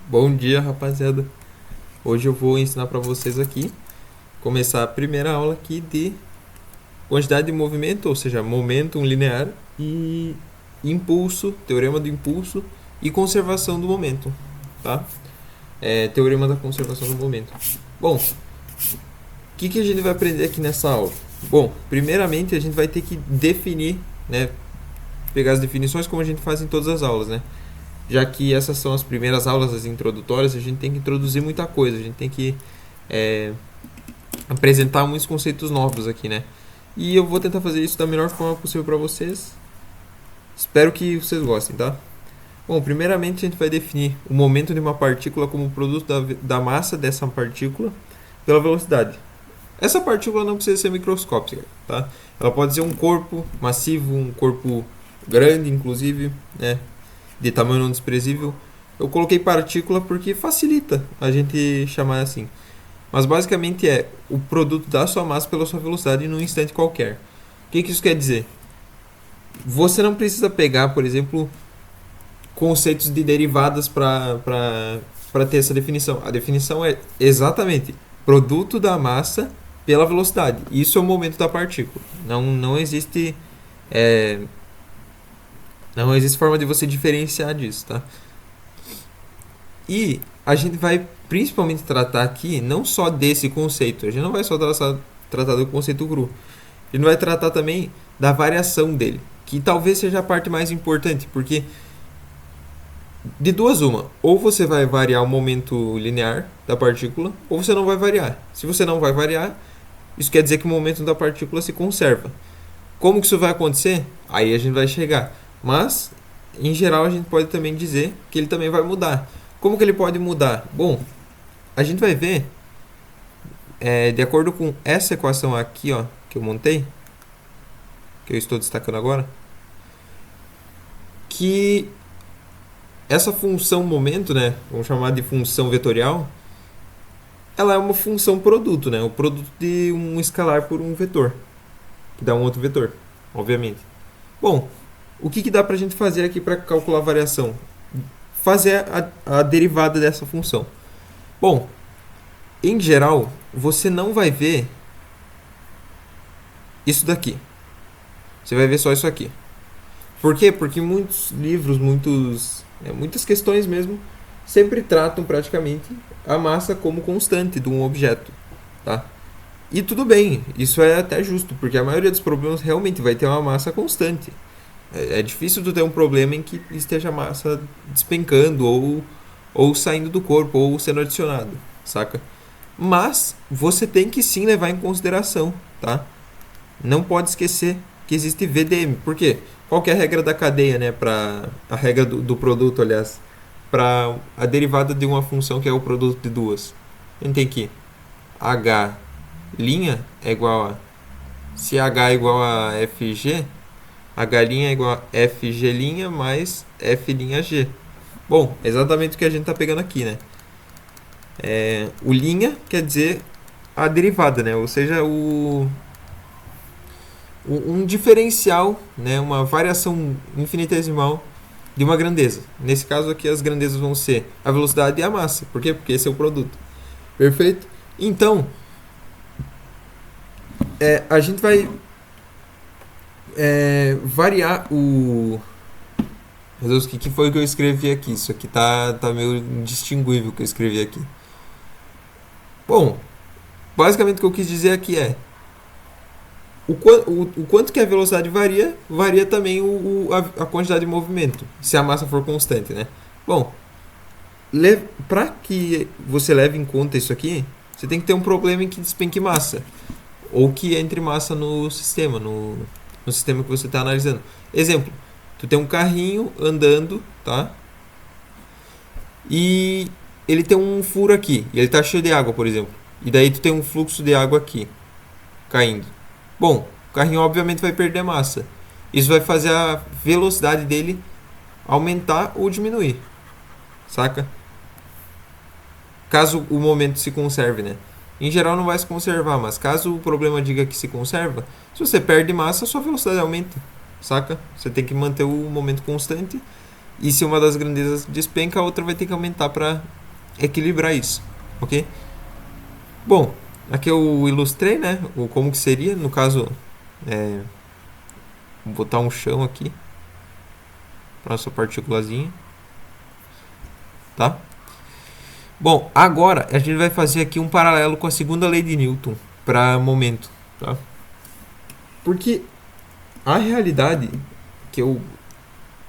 Bom dia, rapaziada. Hoje eu vou ensinar para vocês aqui começar a primeira aula aqui de quantidade de movimento, ou seja, momento linear e impulso, teorema do impulso e conservação do momento, tá? Teorema da conservação do momento. Bom, o que a gente vai aprender aqui nessa aula? Bom, primeiramente a gente vai ter que definir, né, pegar as definições como a gente faz em todas as aulas, né? Já que essas são as primeiras aulas, as introdutórias, a gente tem que introduzir muita coisa, a gente tem que é, apresentar muitos conceitos novos aqui, né? E eu vou tentar fazer isso da melhor forma possível para vocês. Espero que vocês gostem, tá? Bom, primeiramente a gente vai definir o momento de uma partícula como produto da massa dessa partícula pela velocidade. Essa partícula não precisa ser microscópica, tá? Ela pode ser um corpo massivo, um corpo grande, inclusive, né? De tamanho não desprezível. Eu coloquei partícula porque facilita a gente chamar assim. Mas basicamente é o produto da sua massa pela sua velocidade num instante qualquer. O que isso quer dizer? Você não precisa pegar, por exemplo, conceitos de derivadas para ter essa definição. A definição é exatamente produto da massa pela velocidade. Isso é o momento da partícula. Não existe não existe forma de você diferenciar disso, tá? E a gente vai principalmente tratar aqui não só desse conceito, a gente não vai só tratar do conceito cru, a gente vai tratar também da variação dele, que talvez seja a parte mais importante, porque de duas uma, ou você vai variar o momento linear da partícula, ou você não vai variar. Se você não vai variar, isso quer dizer que o momento da partícula se conserva. Como que isso vai acontecer? Aí a gente vai chegar. Mas, em geral, a gente pode também dizer que ele também vai mudar. Como que ele pode mudar? Bom, a gente vai ver, de acordo com essa equação aqui, ó, que eu montei, que eu estou destacando agora, que essa função momento, né, vamos chamar de função vetorial, ela é uma função produto, né, o produto de um escalar por um vetor, que dá um outro vetor, obviamente. Bom, o que dá pra gente fazer aqui para calcular a variação? Fazer a derivada dessa função. Bom, em geral, você não vai ver isso daqui. Você vai ver só isso aqui. Por quê? Porque muitos livros, muitas questões mesmo, sempre tratam praticamente a massa como constante de um objeto, tá? E tudo bem, isso é até justo, porque a maioria dos problemas realmente vai ter uma massa constante. É difícil tu ter um problema em que esteja a massa despencando ou saindo do corpo ou sendo adicionado, saca? Mas você tem que sim levar em consideração, tá? Não pode esquecer que existe VDM. Por quê? Qual que é a regra da cadeia, né? A regra do produto, aliás, para a derivada de uma função que é o produto de duas. A gente tem que H' é igual a... Se H é igual a FG, H' é igual a FG' mais F'G. Bom, é exatamente o que a gente está pegando aqui, né? O linha quer dizer a derivada, né? Ou seja, um diferencial, né? Uma variação infinitesimal de uma grandeza. Nesse caso aqui as grandezas vão ser a velocidade e a massa. Por quê? Porque esse é o produto. Perfeito? Então, a gente vai variar o... Meu Deus, o que foi que eu escrevi aqui? Isso aqui tá meio indistinguível que eu escrevi aqui. Bom, basicamente o que eu quis dizer aqui é o quanto que a velocidade varia também a quantidade de movimento, se a massa for constante, né? Bom, para que você leve em conta isso aqui, você tem que ter um problema em que despenque massa, ou que entre massa no sistema, no sistema que você está analisando. Exemplo, tu tem um carrinho andando, tá? E ele tem um furo aqui, e ele está cheio de água, por exemplo. E daí tu tem um fluxo de água aqui, caindo. Bom, o carrinho obviamente vai perder massa. Isso vai fazer a velocidade dele aumentar ou diminuir, saca? Caso o momento se conserve, né? Em geral não vai se conservar, mas caso o problema diga que se conserva, se você perde massa, sua velocidade aumenta, saca? Você tem que manter o momento constante E se uma das grandezas despenca, a outra vai ter que aumentar para equilibrar isso, ok? Bom, aqui eu ilustrei, né, o como que seria, no caso, vou botar um chão aqui para nossa partículazinha, tá? Bom, agora a gente vai fazer aqui um paralelo com a segunda lei de Newton para momento, tá? Porque a realidade, que eu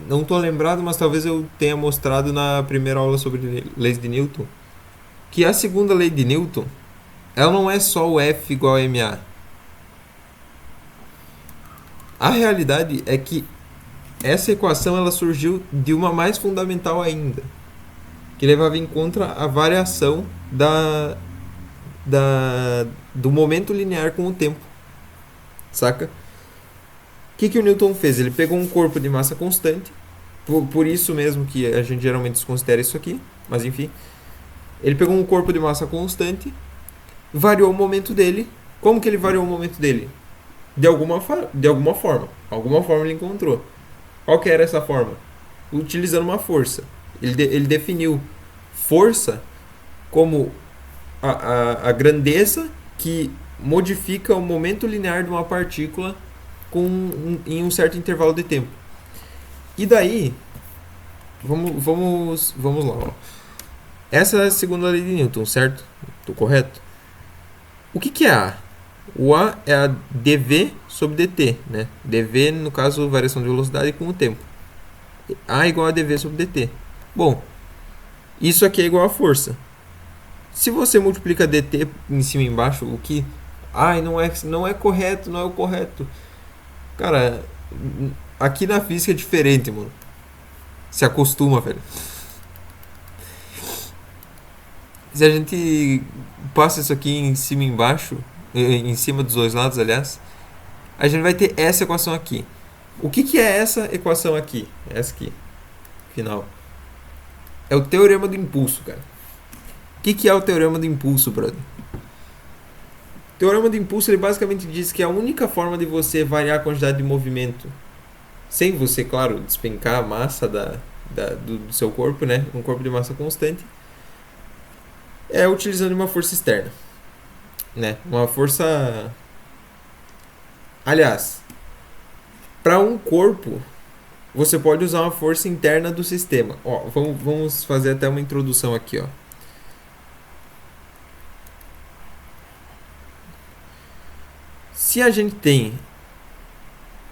não estou lembrado, mas talvez eu tenha mostrado na primeira aula sobre leis de Newton, que a segunda lei de Newton, ela não é só o F igual a ma. A realidade é que essa equação ela surgiu de uma mais fundamental ainda, que levava em conta a variação do momento linear com o tempo, saca? O que o Newton fez? Ele pegou um corpo de massa constante, por isso mesmo que a gente geralmente desconsidera isso aqui, mas enfim. Ele pegou um corpo de massa constante, variou o momento dele. Como que ele variou o momento dele? De alguma forma. Alguma forma ele encontrou. Qual que era essa forma? Utilizando uma força. Ele definiu força como a grandeza que modifica o momento linear de uma partícula em um certo intervalo de tempo. E daí, vamos lá. Ó. Essa é a segunda lei de Newton, certo? Estou correto? O que é A? O A é a dv sobre dt, né? dv, no caso, variação de velocidade com o tempo. A igual a dv sobre dt. Bom, isso aqui é igual a força. Se você multiplica dt em cima e embaixo, o que... não é correto, não é o correto. Cara, aqui na física é diferente, mano. Se acostuma, velho. Se a gente passa isso aqui em cima e embaixo, em cima dos dois lados, aliás, a gente vai ter essa equação aqui. O que é essa equação aqui? Essa aqui, final. É o teorema do impulso, cara. O que é o teorema do impulso, brother? O teorema do impulso, ele basicamente diz que a única forma de você variar a quantidade de movimento, sem você, claro, despencar a massa do seu corpo, né? Um corpo de massa constante, é utilizando uma força externa, né? Uma força... Aliás, para um corpo, você pode usar uma força interna do sistema. Ó, vamos fazer até uma introdução aqui, ó. Se a gente tem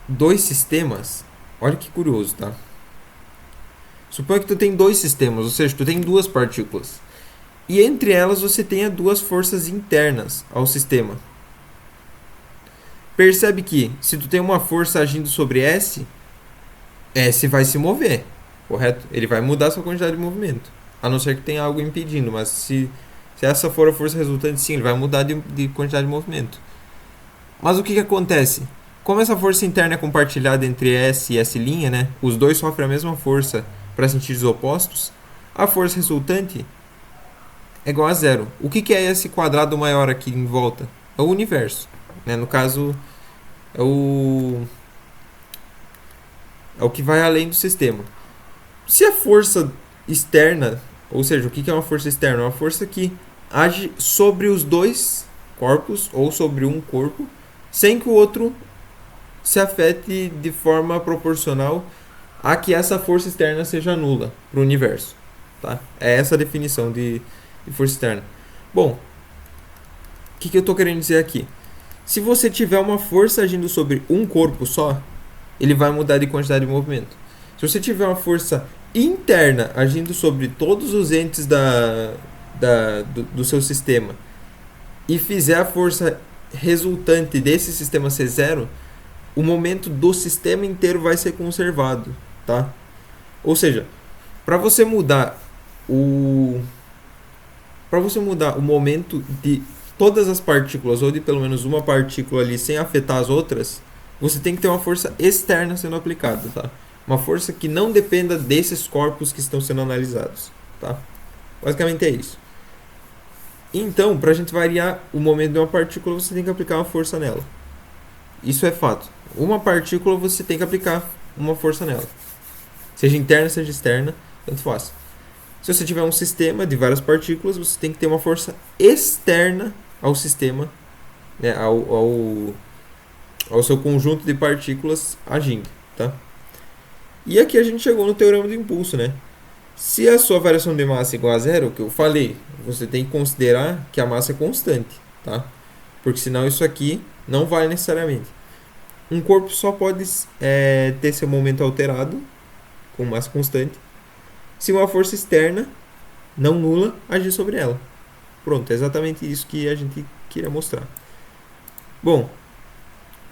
dois sistemas, olha que curioso, tá? Suponha que tu tem dois sistemas, ou seja, tu tem duas partículas. E entre elas você tenha duas forças internas ao sistema. Percebe que se tu tem uma força agindo sobre S, S vai se mover, correto? Ele vai mudar a sua quantidade de movimento. A não ser que tenha algo impedindo, mas se essa for a força resultante, sim, ele vai mudar de quantidade de movimento. Mas o que acontece? Como essa força interna é compartilhada entre S e S', né? Os dois sofrem a mesma força para sentidos opostos. A força resultante é igual a zero. O que é esse quadrado maior aqui em volta? É o universo, né? No caso, é o que vai além do sistema. Se a força externa, ou seja, o que é uma força externa? Uma força que age sobre os dois corpos ou sobre um corpo, sem que o outro se afete de forma proporcional a que essa força externa seja nula para o universo. Tá? É essa a definição de força externa. Bom, o que eu estou querendo dizer aqui? Se você tiver uma força agindo sobre um corpo só, ele vai mudar de quantidade de movimento. Se você tiver uma força interna agindo sobre todos os entes do seu sistema e fizer a força resultante desse sistema ser zero, o momento do sistema inteiro vai ser conservado, tá? Ou seja, para você mudar o momento de todas as partículas, ou de pelo menos uma partícula ali sem afetar as outras, você tem que ter uma força externa sendo aplicada, tá? Uma força que não dependa desses corpos que estão sendo analisados, tá? Basicamente é isso. Então, para a gente variar o momento de uma partícula, você tem que aplicar uma força nela. Isso é fato. Uma partícula, você tem que aplicar uma força nela. Seja interna, seja externa, tanto faz. Se você tiver um sistema de várias partículas, você tem que ter uma força externa ao sistema, né, ao seu conjunto de partículas agindo, tá? E aqui a gente chegou no teorema do impulso, né? Se a sua variação de massa é igual a zero, o que eu falei, você tem que considerar que a massa é constante, tá? Porque senão isso aqui não vale necessariamente. Um corpo só pode ter seu momento alterado com massa constante se uma força externa, não nula, agir sobre ela. Pronto, é exatamente isso que a gente queria mostrar. Bom,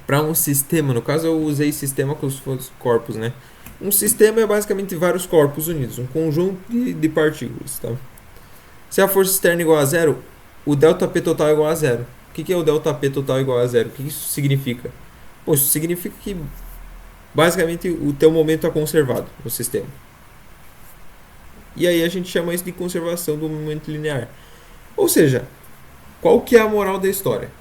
para um sistema, no caso eu usei sistema com os corpos, né? Um sistema é basicamente vários corpos unidos, um conjunto de partículas, tá? Se a força externa é igual a zero, o ΔP total é igual a zero. O que é o ΔP total igual a zero? O que isso significa? Bom, isso significa que basicamente o teu momento é conservado no sistema. E aí a gente chama isso de conservação do momento linear. Ou seja, qual que é a moral da história?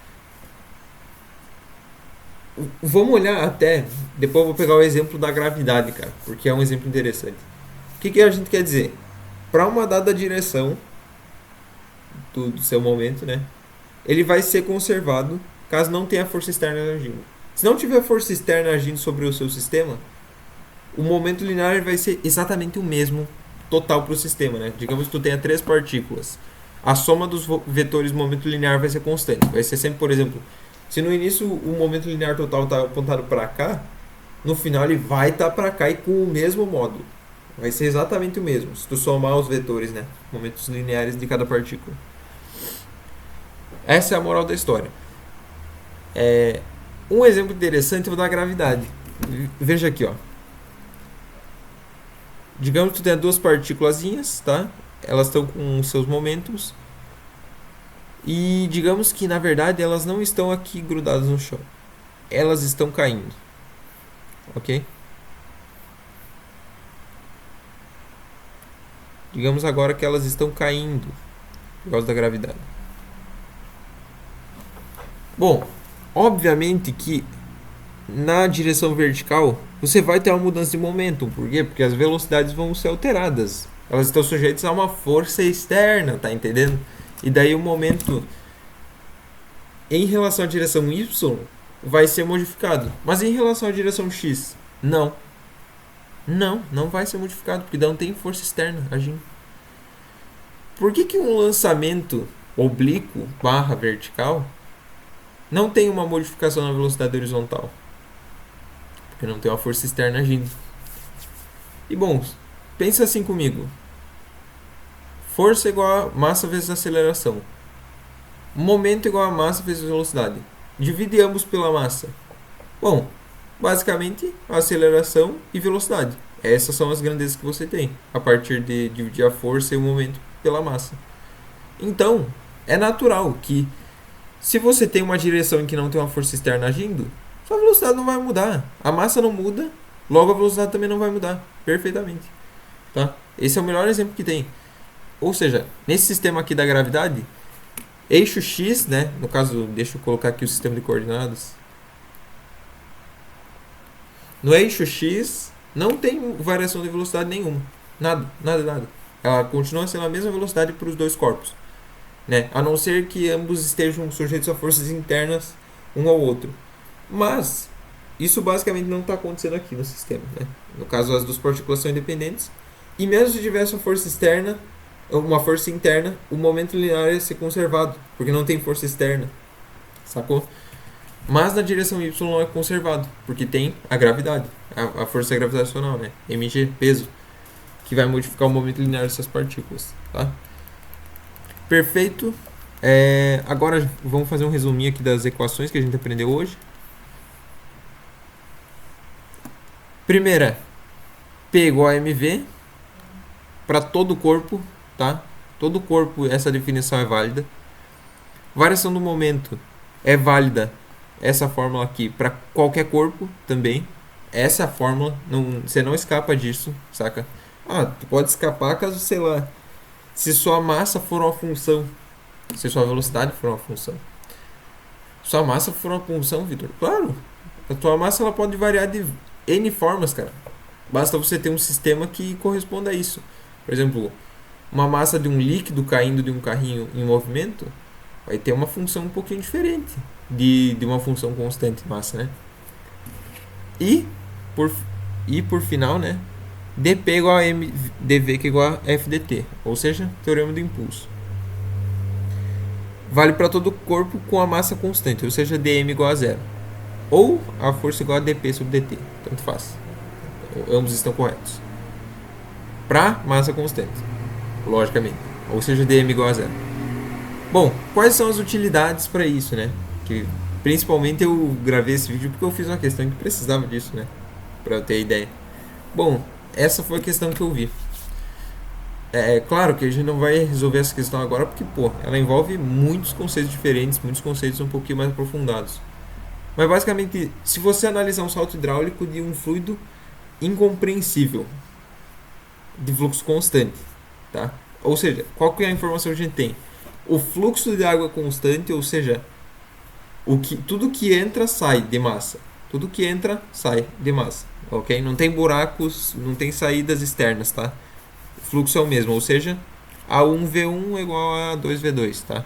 Vamos olhar até, depois eu vou pegar o exemplo da gravidade, cara, porque é um exemplo interessante. O que a gente quer dizer? Para uma dada direção do seu momento, né? Ele vai ser conservado caso não tenha força externa agindo. Se não tiver força externa agindo sobre o seu sistema, o momento linear vai ser exatamente o mesmo total para o sistema, né? Digamos que tu tenha 3 partículas. A soma dos vetores momento linear vai ser constante. Vai ser sempre, por exemplo, se no início o momento linear total está apontado para cá, no final ele vai estar para cá e com o mesmo módulo. Vai ser exatamente o mesmo, se tu somar os vetores, né? Momentos lineares de cada partícula. Essa é a moral da história. Um exemplo interessante é o da gravidade. Veja aqui, ó. Digamos que tu tenha 2 partículas, tá? Elas estão com seus momentos. E digamos que na verdade elas não estão aqui grudadas no chão. Elas estão caindo. Ok? Digamos agora que elas estão caindo por causa da gravidade. Bom, obviamente que na direção vertical você vai ter uma mudança de momento. Por quê? Porque as velocidades vão ser alteradas. Elas estão sujeitas a uma força externa, tá entendendo? E daí o momento em relação à direção Y vai ser modificado. Mas em relação à direção X, não. Não vai ser modificado, porque não tem força externa agindo. Por que um lançamento oblíquo barra vertical não tem uma modificação na velocidade horizontal? Porque não tem uma força externa agindo. E bom, pensa assim comigo. Força igual a massa vezes aceleração. Momento igual a massa vezes velocidade. Divide ambos pela massa. Bom, basicamente aceleração e velocidade. Essas são as grandezas que você tem a partir de dividir a força e o momento pela massa. Então, é natural que se você tem uma direção em que não tem uma força externa agindo, sua velocidade não vai mudar. A massa não muda, logo a velocidade também não vai mudar. Perfeitamente. Tá? Esse é o melhor exemplo que tem. Ou seja, nesse sistema aqui da gravidade, eixo X, né? No caso, deixa eu colocar aqui o sistema de coordenadas. No eixo X, não tem variação de velocidade nenhuma. Nada. Ela continua sendo a mesma velocidade para os dois corpos. Né? A não ser que ambos estejam sujeitos a forças internas um ao outro. Mas, isso basicamente não está acontecendo aqui no sistema. Né? No caso, as duas partículas são independentes. E mesmo se tivesse uma força externa, uma força interna, o momento linear ia ser conservado, porque não tem força externa. Sacou? Mas na direção Y é conservado, porque tem a gravidade, a força gravitacional, né? mg, peso, que vai modificar o momento linear dessas partículas, tá? Perfeito. Agora vamos fazer um resuminho aqui das equações que a gente aprendeu hoje. Primeira, P igual a mv para todo o corpo, tá? Todo o corpo, essa definição é válida. Variação do momento é válida, essa fórmula aqui, para qualquer corpo também. Essa é a fórmula, você não escapa disso, saca? Tu pode escapar caso, sei lá, se sua massa for uma função, se sua velocidade for uma função. Sua massa for uma função, Vitor? Claro, a tua massa ela pode variar de N formas, cara. Basta você ter um sistema que corresponda a isso. Por exemplo, uma massa de um líquido caindo de um carrinho em movimento vai ter uma função um pouquinho diferente de uma função constante de massa, né? E por, por final, né? dp igual a mdv que é igual a fdt, ou seja, teorema do impulso. Vale para todo corpo com a massa constante, ou seja, dm igual a zero. Ou a força igual a dp sobre dt, tanto faz. Ambos estão corretos. Para massa constante, logicamente, ou seja, dm igual a zero. Bom, quais são as utilidades para isso, né? Que principalmente eu gravei esse vídeo porque eu fiz uma questão que precisava disso, né? Para eu ter ideia. Bom, essa foi a questão que eu vi. É claro que a gente não vai resolver essa questão agora porque, pô, ela envolve muitos conceitos diferentes, muitos conceitos um pouquinho mais aprofundados. Mas basicamente, se você analisar um salto hidráulico de um fluido incompreensível, de fluxo constante, tá? Ou seja, qual que é a informação que a gente tem? O fluxo de água constante, ou seja, tudo que entra sai de massa. Tudo que entra sai de massa, ok? Não tem buracos, não tem saídas externas, tá? O fluxo é o mesmo, ou seja, A1V1 é igual a 2V2, tá?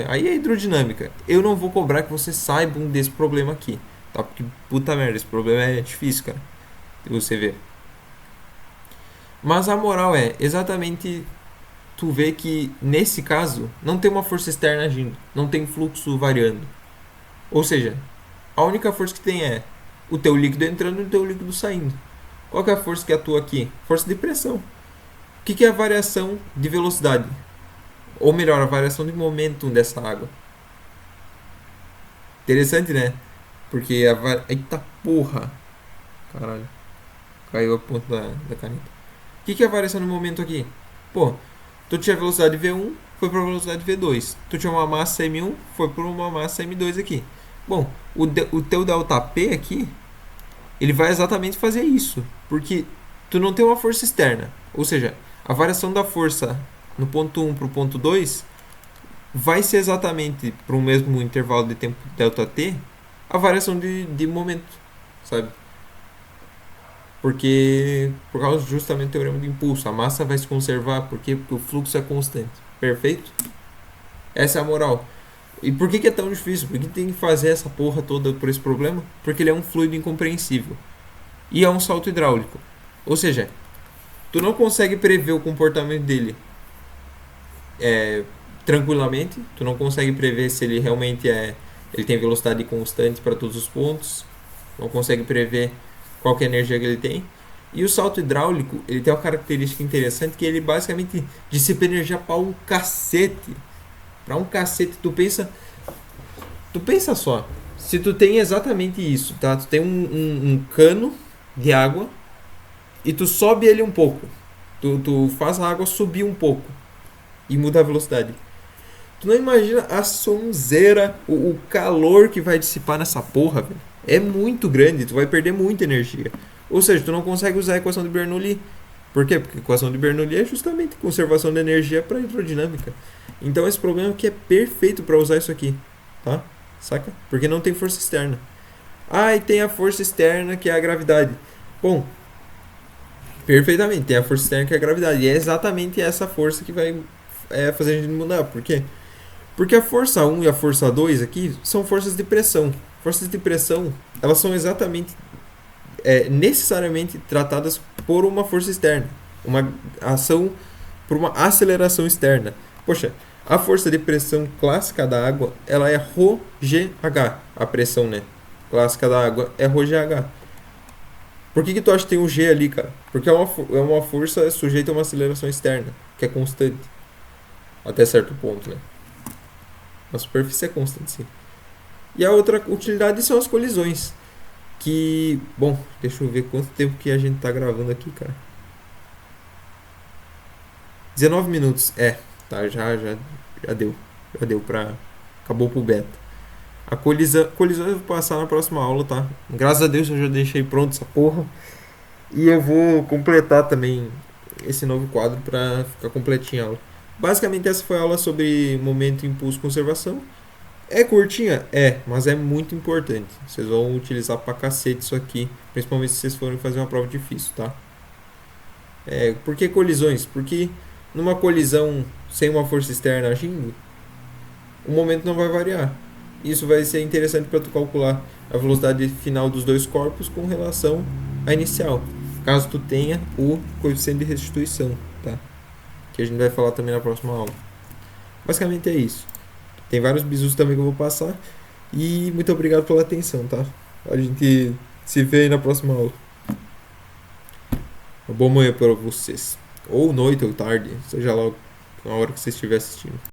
Aí é hidrodinâmica. Eu não vou cobrar que vocês saibam desse problema aqui, tá? Porque, puta merda, esse problema é difícil, cara, de você ver. Mas a moral é, exatamente, tu vê que, nesse caso, não tem uma força externa agindo, não tem fluxo variando. Ou seja, a única força que tem é o teu líquido entrando e o teu líquido saindo. Qual que é a força que atua aqui? Força de pressão. O que é a variação de velocidade? Ou melhor, a variação de momentum dessa água. Interessante, né? Porque eita porra! Caralho. Caiu a ponta da caneta. O que é a variação de momento aqui? Pô, tu tinha velocidade V1, foi para velocidade V2. Tu tinha uma massa M1, foi para uma massa M2 aqui. Bom, o teu delta P aqui, ele vai exatamente fazer isso. Porque tu não tem uma força externa. Ou seja, a variação da força no ponto 1 para o ponto 2 vai ser exatamente para o mesmo intervalo de tempo ΔT a variação de momento, sabe? Porque por causa justamente do teorema do impulso, a massa vai se conservar, porque o fluxo é constante. Perfeito? Essa é a moral. E por que é tão difícil? Por que tem que fazer essa porra toda por esse problema? Porque ele é um fluido incompreensível. E é um salto hidráulico. Ou seja, tu não consegue prever o comportamento dele tranquilamente. Tu não consegue prever se ele realmente ele tem velocidade constante para todos os pontos. Não consegue prever qual que é a energia que ele tem. E o salto hidráulico, ele tem uma característica interessante, que ele basicamente dissipa energia para um cacete. Para um cacete. Tu pensa só, se tu tem exatamente isso, tá? Tu tem um cano de água e tu sobe ele um pouco. Tu faz a água subir um pouco e muda a velocidade. Tu não imagina a sonzeira, o calor que vai dissipar nessa porra, velho. É muito grande, tu vai perder muita energia. Ou seja, tu não consegue usar a equação de Bernoulli. Por quê? Porque a equação de Bernoulli é justamente conservação de energia para hidrodinâmica. Então esse problema aqui é perfeito para usar isso aqui, tá? Saca? Porque não tem força externa. E tem a força externa que é a gravidade. Bom, perfeitamente, tem a força externa que é a gravidade. E é exatamente essa força que vai fazer a gente mudar. Por quê? Porque a força 1 e a força 2 aqui são forças de pressão. Forças de pressão, elas são exatamente, necessariamente tratadas por uma força externa. Uma ação por uma aceleração externa. Poxa, a força de pressão clássica da água, ela é ρgh. A pressão, né, clássica da água é ρgh. Por que tu acha que tem um G ali, cara? Porque é uma força sujeita a uma aceleração externa, que é constante. Até certo ponto, né? A superfície é constante, sim. E a outra utilidade são as colisões. Que, bom, deixa eu ver quanto tempo que a gente tá gravando aqui, cara. 19 minutos. Tá, já deu. Já deu pra... Acabou pro beta. A colisão eu vou passar na próxima aula, tá? Graças a Deus eu já deixei pronto essa porra. E eu vou completar também esse novo quadro pra ficar completinho a aula. Basicamente essa foi a aula sobre momento, impulso e conservação. É curtinha? É, mas é muito importante. Vocês vão utilizar pra cacete isso aqui, principalmente se vocês forem fazer uma prova difícil, tá? Por que colisões? Porque numa colisão sem uma força externa agindo, o momento não vai variar. Isso vai ser interessante para tu calcular a velocidade final dos dois corpos com relação à inicial, caso tu tenha o coeficiente de restituição, tá? Que a gente vai falar também na próxima aula. Basicamente é isso. Tem vários bisus também que eu vou passar. E muito obrigado pela atenção, tá? A gente se vê aí na próxima aula. Uma boa manhã para vocês. Ou noite ou tarde, seja lá a hora que você estiver assistindo.